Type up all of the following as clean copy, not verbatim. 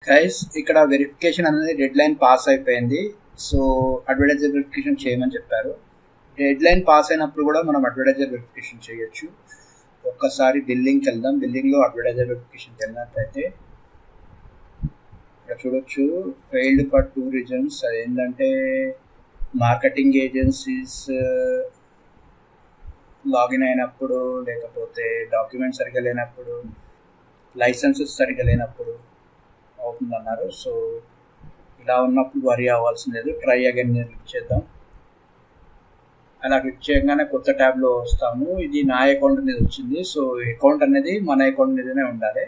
Guys ఇక్కడ verification అనేది dead line pass అయిపోయింది. సో అడ్వర్టైజర్ వెరిఫికేషన్ చేయమని చెప్పారు. డెడ్ లైన్ పాస్ అయినప్పుడు కూడా మనం అడ్వర్టైజర్ వెరిఫికేషన్ చేయొచ్చు. ఒక్కసారి బిల్లింగ్కి వెళ్దాం. బిల్లింగ్లో అడ్వర్టైజర్ వెరిఫికేషన్కి వెళ్ళినట్లయితే ఇక్కడ చూడొచ్చు ఫెయిల్డ్ ఫర్ 2 రీజన్స్. అదేంటంటే మార్కెటింగ్ ఏజెన్సీస్ లాగిన్ అయినప్పుడు, లేకపోతే డాక్యుమెంట్స్ సరిగ్గా లేనప్పుడు, లైసెన్సెస్ సరిగ్గా లేనప్పుడు అవుతుందన్నారు. సో ఇలా ఉన్నప్పుడు వరి అవ్వాల్సిన లేదు. ట్రై అగైన్ క్లిక్ చేద్దాం. అలా క్లిక్ చేయగానే కొత్త ట్యాబ్లో వస్తాము. ఇది నా అకౌంట్ మీద వచ్చింది. సో అకౌంట్ అనేది మన అకౌంట్ మీదనే ఉండాలి.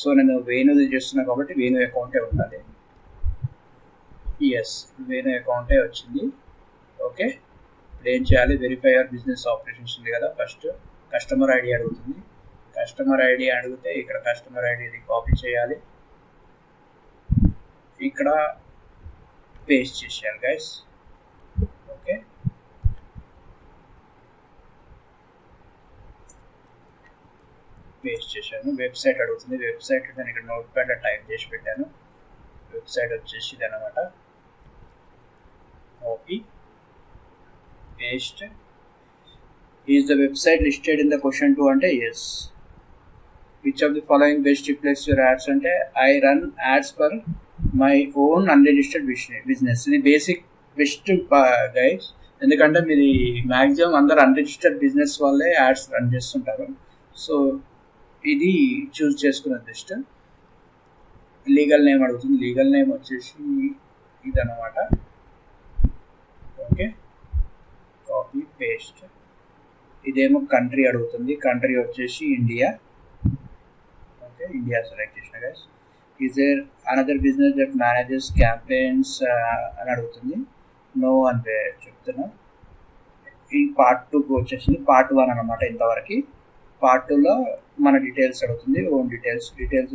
సో నేను వేణుది చేస్తున్నా కాబట్టి వేణు అకౌంటే ఉండాలి. ఎస్, వేణు అకౌంటే వచ్చింది. ఓకే, ఇప్పుడు ఏం చేయాలి? వెరిఫై యువర్ బిజినెస్ ఆపరేషన్స్ ఉంది కదా. ఫస్ట్ కస్టమర్ ఐడి అడుగుతుంది. కస్టమర్ ఐడి అడిగితే ఇక్కడ కస్టమర్ ఐడిని కాపీ చేయాలి, ఇక్కడ పేస్ట్ చేసేయాలి గైస్. ఓకే, పేస్ట్ చేశాను. వెబ్సైట్ అడుగుతుంది. వెబ్సైట్ నేను ఇక్కడ నోట్ ప్యాడ్లో టైప్ చేసి పెట్టాను. వెబ్సైట్ వచ్చేసి ఇది అనమాట. Copy paste. Is the website listed in the question 2 అంటే yes. Which of the following best replace your ads అంటే I run ads for my own unregistered business. ఇది బెస్ట్ గైస్, ఎందుకంటే మీది మ్యాక్సిమం అందరు అన్రిజిస్టర్డ్ బిజినెస్ వాళ్ళే ads run చేస్తుంటారు. So ఇది choose చేసుకున్నది బెస్ట్. లీగల్ నేమ్ అడుగుతుంది. లీగల్ నేమ్ వచ్చేసి ఇదన్నమాట. Okay, copy paste. ఇదేమో కంట్రీ అడుగుతుంది. కంట్రీ వచ్చేసి ఇండియా. ఓకే, ఇండియా సెలెక్ట్ చేసిన guys. Is there another business that manages campaigns అని అడుగుతుంది. నో అని చెప్తున్నా. ఈ పార్ట్ 2కి వచ్చేసింది. పార్ట్ 1 అనమాట ఇంతవరకు. పార్ట్ 2లో మన డీటెయిల్స్ అడుగుతుంది. ఓన్ డీటెయిల్స్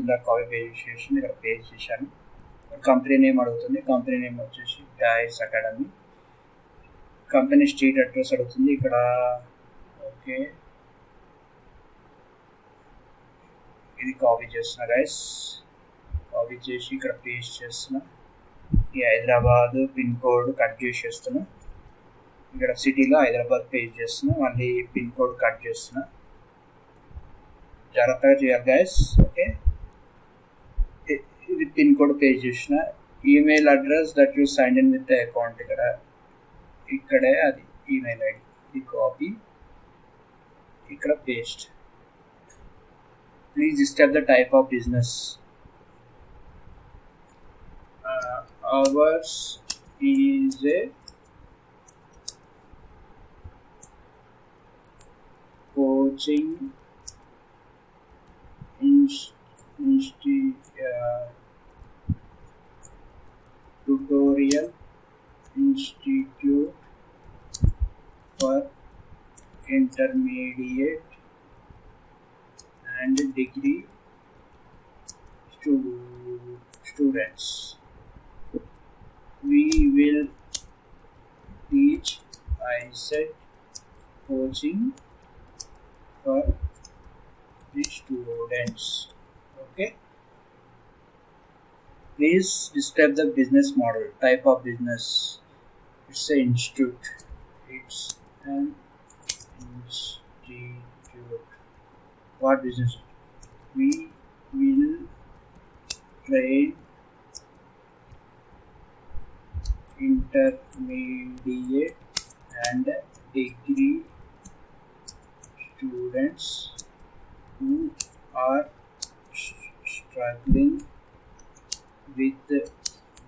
ఇలా కాపీ పేస్ట్ చేసి ఇక్కడ పేస్ట్ చేశాను. కంపెనీ నేమ్ అడుగుతుంది. కంపెనీ నేమ్ వచ్చేసి guys academy. Company street address అడుగుతుంది ఇక్కడ. ఓకే, ఇది కాపీ చేస్తున్నా గైస్. కాపీ చేసి ఇక్కడ పేస్ట్ చేస్తున్నా. ఈ హైదరాబాద్ పిన్ కోడ్ కట్ చేసేస్తున్నా. ఇక్కడ సిటీలో హైదరాబాద్ పేస్ట్ చేస్తున్నా. మళ్ళీ పిన్ కోడ్ కట్ చేస్తున్నా. జాగ్రత్తగా చేయాలి గైస్. ఓకే, ఇది పిన్ కోడ్ పేస్ట్ చేసిన. Email address that you sign in with the account ఇక్కడే అది ఈమెయిల్ ఐడి. ఇది కాపీ, ఇక్కడ paste. Please step the type of business. ours is a coaching tutorial institute for intermediate and degree students. We will teach ISET coaching for the students. Okay, please describe the business model. Type of business. It's an institute. It's an institute. What business? We will train intermediate and degree students who are struggling with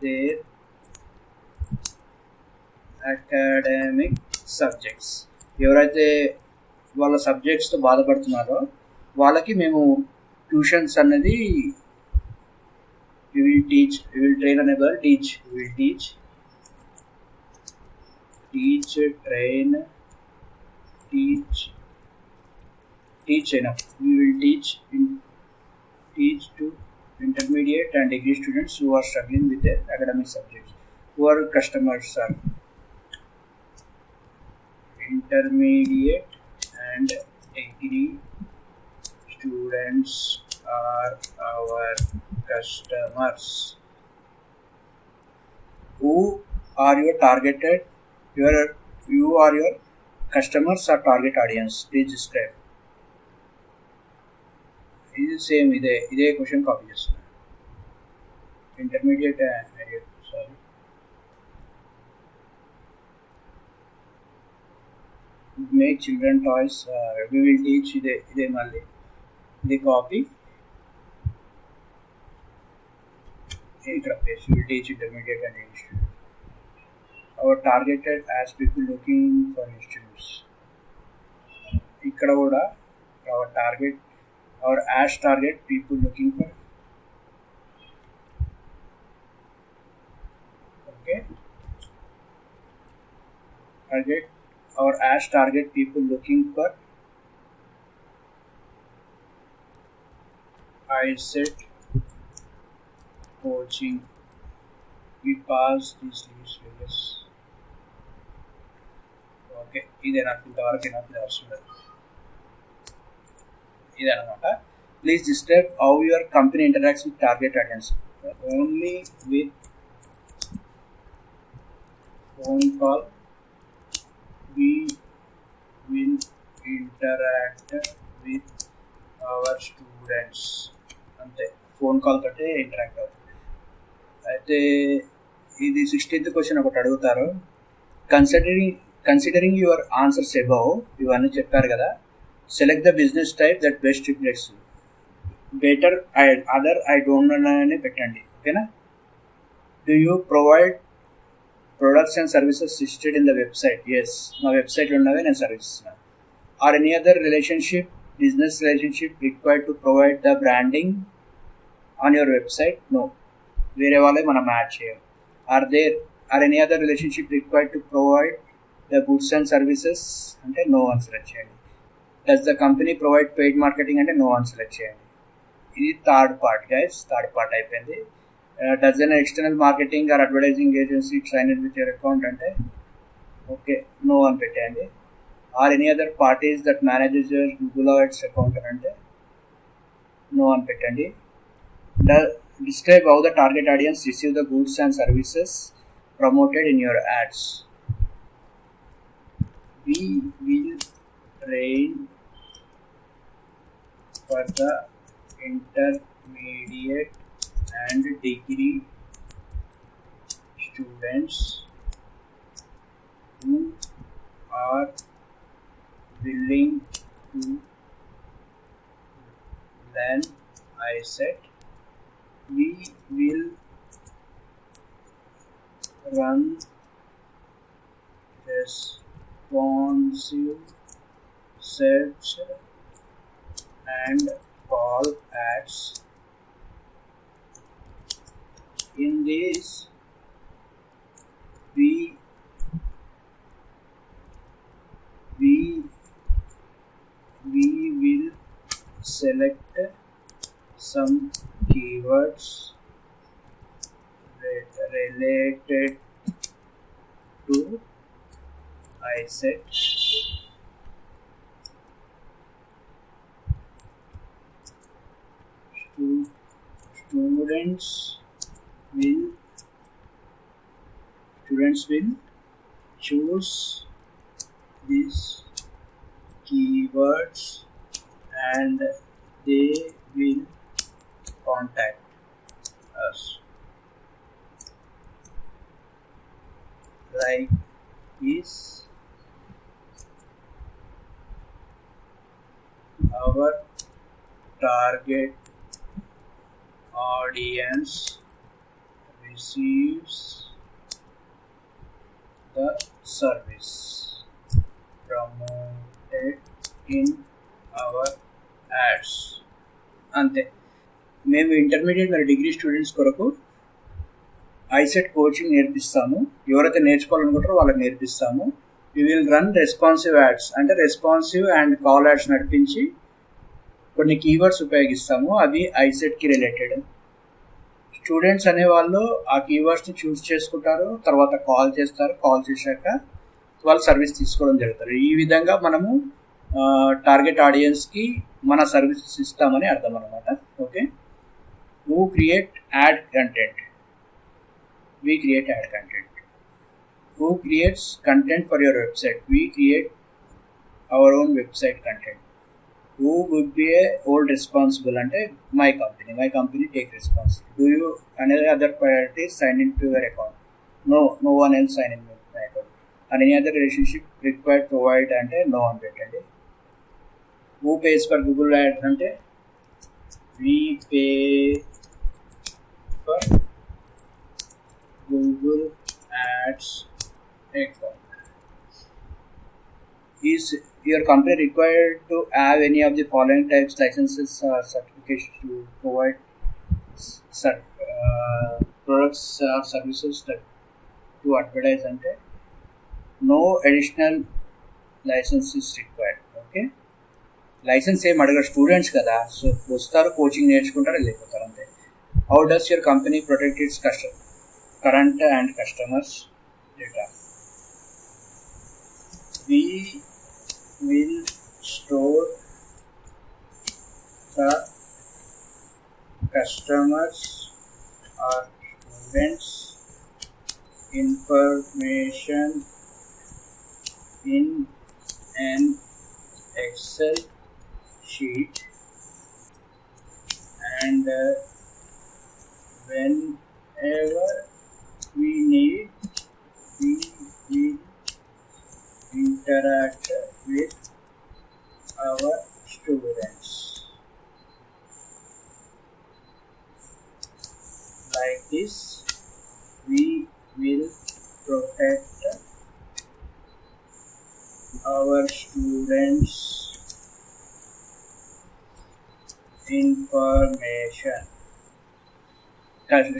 their academic subjects. ఎవరైతే వాళ్ళ సబ్జెక్ట్స్తో బాధపడుతున్నారో వాళ్ళకి మేము tuitions అనేది we will train అనే బదులు teach. We will teach, train, teach enough. We will teach to intermediate and degree students who are struggling with their academic subjects. Who are customers are intermediate and degree students are our customers? Who are your targeted? You are your customers or target audience? Please describe. ఇది same ఇదే question copy చేస్తున్నాను. Intermediate sorry make children toys we will teach ఇదే మళ్ళీ ఇది copy ఇక్కడ paste will teach intermediate and institute. Our targeted as people looking for institutes. ఇక్కడ కూడా our target or as target people looking for target or as target people looking for ISET coaching. We pass these leads figures. Okay, ఇదే నాకు ఇంతవరకు నాకు అవసరం ఇదనమాట. Please describe how your company interacts with target audience. Only with phone call we will interact with our students. అంతే, phone call తోటే interact అవుతుంది. అయితే ఇది 16th క్వశ్చన్ ఒకటి అడుగుతారు. కన్సిడరింగ్ యువర్ ఆన్సర్స్ అబౌవ్, ఇవన్నీ చెప్పారు కదా, select the business type that best reflects. Better other I don't know అని పెట్టండి. ఓకేనా. Do you provide products and services listed in the website? Yes, మా వెబ్సైట్లో ఉన్నవే నేను సర్వీస్ ఇస్తున్నాను. Are any other business relationship required to provide the branding on your website? No, వేరే వాళ్ళే మనం యాడ్ చేయం. Are any other relationship required to provide the goods and services అంటే నో అని సెలెక్ట్ చేయండి. Does the company provide paid marketing అంటే no అని select చేయండి. ఇది third part guys, third part అయిపోయింది. Does an external marketing or advertising agency sign in with your account అంటే okay no అని పెట్టండి. Are any other parties that manages your Google ads account అంటే no అని పెట్టండి. Describe how the target audience receive the goods and services promoted in your ads. We will train for the intermediate and degree students who are willing to learn ISET. We will run responsive search and call ads. In this, we will select some keywords related to ISET. Students will choose these keywords and they will contact us. Like this, our target audience receives the service promoted in our ads. అంతే. మేము intermediate మరియు degree students కొరకు ICET coaching నేర్పిస్తాము. ఎవరైతే నేర్చుకోవాలనుకుంటారో వాళ్ళకి నేర్పిస్తాము. We will run responsive ads అంటే రెస్పాన్సివ్ అండ్ కాల్ యాడ్స్ నడిపించి కొన్ని కీవర్డ్స్ ఉపయోగిస్తాము. అవి ఐసెట్కి రిలేటెడ్. స్టూడెంట్స్ అనేవాళ్ళు ఆ కీవర్డ్స్ని చూస్ చేసుకుంటారు, తర్వాత కాల్ చేస్తారు. కాల్ చేశాక వాళ్ళు సర్వీస్ తీసుకోవడం జరుగుతుంది. ఈ విధంగా మనము టార్గెట్ ఆడియన్స్కి మన సర్వీసెస్ ఇస్తామని అర్థం అనమాట. Who create ad content? We create ad content. Who creates content for your website? We create our own website content. Who would be a old responsible? Ante my company take responsibility. Do you any other parties sign into your account? No one else sign in my account. And any other relationship required provide ante no one పెట్టండి. Who pays for Google Ads ante we pay for Google Ads account. Is your company required to have any of the following types licenses or certifications to provide products or services that to advertise ante no additional license is required. Okay, licence ఏం అడగరు, students కదా, so వస్తారు coaching నేర్చుకుంటారు వెళ్ళిపోతారు అంతే. How does your company protect it's current and customers data? We will store the customers or students information in an Excel sheet, and whenever we need, we will interact with our students. Like this, we will protect our students' information.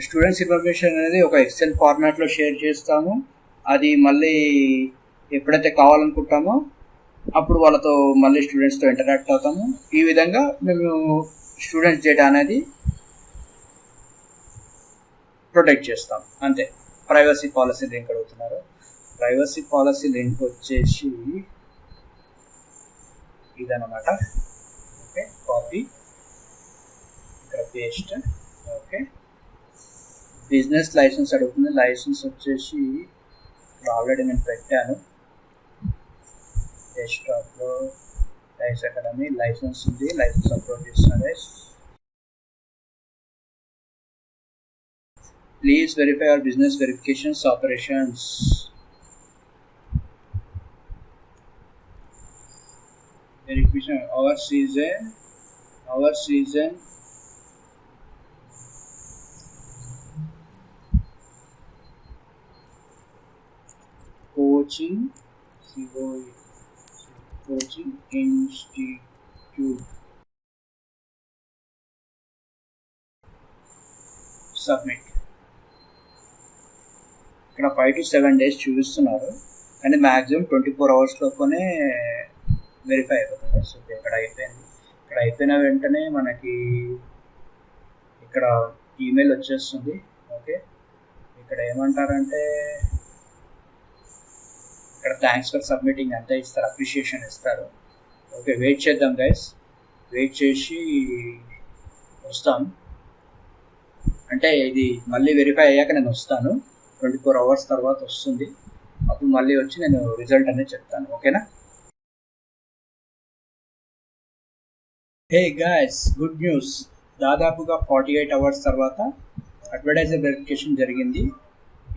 Students information అనేది ఒక XL ఫార్మాట్లో share చేస్తాము. అది మళ్ళీ ఎప్పుడైతే కావాలనుకుంటామో అప్పుడు వాళ్ళతో మళ్ళీ స్టూడెంట్స్తో ఇంటరాక్ట్ అవుతాము. ఈ విధంగా మేము స్టూడెంట్స్ డేటా అనేది ప్రొటెక్ట్ చేస్తాం అంతే. ప్రైవసీ పాలసీ లింక్ అడుగుతున్నారు. ప్రైవసీ పాలసీ లింక్ వచ్చేసి ఇదన్నమాట. ఓకే, కాపీ ఇక్కడ పేస్ట్. ఓకే, బిజినెస్ లైసెన్స్ అడుగుతుంది. లైసెన్స్ వచ్చేసి ఆల్రెడీ నేను పెట్టాను డెస్క్టాప్లో. లైఫ్ అకాడమీ లైసెన్స్ ఉంది, లైసెన్స్ అప్లోడ్ చేస్తున్నాను. Please verify our business verifications operations. Verification our season coaching institute. Submit. ఇక్కడ 5 to 7 days చూపిస్తున్నారు, కానీ మ్యాక్సిమం 24 hours లోనే వెరిఫై అయిపోతుంది. సో ఇక్కడ అయిపోయింది. ఇక్కడ అయిపోయిన వెంటనే మనకి ఇక్కడ ఈమెయిల్ వచ్చేస్తుంది. ఓకే, ఇక్కడ ఏమంటారంటే ఇక్కడ థ్యాంక్స్ ఫర్ సబ్మిటింగ్ అంతా ఇస్తారు, అప్రిషియేషన్ ఇస్తారు. ఓకే, వెయిట్ చేద్దాం గైస్. వెయిట్ చేసి వస్తాం. అంటే ఇది మళ్ళీ వెరిఫై అయ్యాక నేను వస్తాను. 24 hours తర్వాత వస్తుంది. అప్పుడు మళ్ళీ వచ్చి నేను రిజల్ట్ అనేది చెప్తాను. ఓకేనా? Hey guys, good news. దాదాపుగా 48 hours తర్వాత అడ్వర్టైజర్ వెరిఫికేషన్ జరిగింది.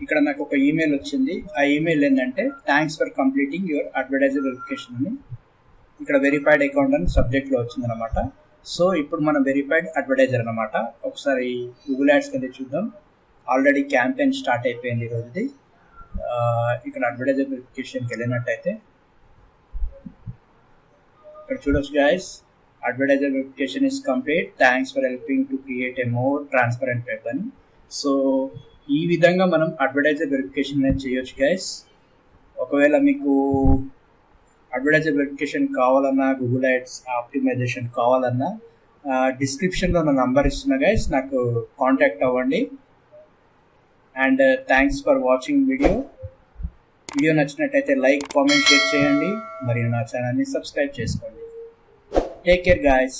ఇక్కడ నాకు ఒక ఈమెయిల్ వచ్చింది. ఆ ఈమెయిల్ ఏంటంటే thanks for completing your advertiser verification అని ఇక్కడ వెరిఫైడ్ అకౌంట్ అని సబ్జెక్ట్లో వచ్చిందనమాట. సో ఇప్పుడు మనం వెరిఫైడ్ అడ్వర్టైజర్ అనమాట. ఒకసారి గూగుల్ యాడ్స్ కింద చూద్దాం. ఆల్రెడీ క్యాంపెయిన్ స్టార్ట్ అయిపోయింది ఈరోజుది. ఇక్కడ అడ్వర్టైజర్ వెరిఫికేషన్కి వెళ్ళినట్టయితే ఇక్కడ చూడొచ్చు guys, advertiser verification is complete. Thanks for helping to create a more transparent web అని. సో ఈ విధంగా మనం అడ్వర్టైజర్ వెరిఫికేషన్ అనేది చేయొచ్చు గైస్. ఒకవేళ మీకు అడ్వర్టైజర్ వెరిఫికేషన్ కావాలన్నా, గూగుల్ యాడ్స్ ఆప్టిమైజేషన్ కావాలన్నా డిస్క్రిప్షన్లో నా నంబర్ ఇస్తున్నా గైస్, నాకు కాంటాక్ట్ అవ్వండి. And thanks for watching video నచ్చినట్టయితే లైక్, కామెంట్, షేర్ చేయండి. మరియు నా ఛానల్ని సబ్స్క్రైబ్ చేసుకోండి. Take care guys.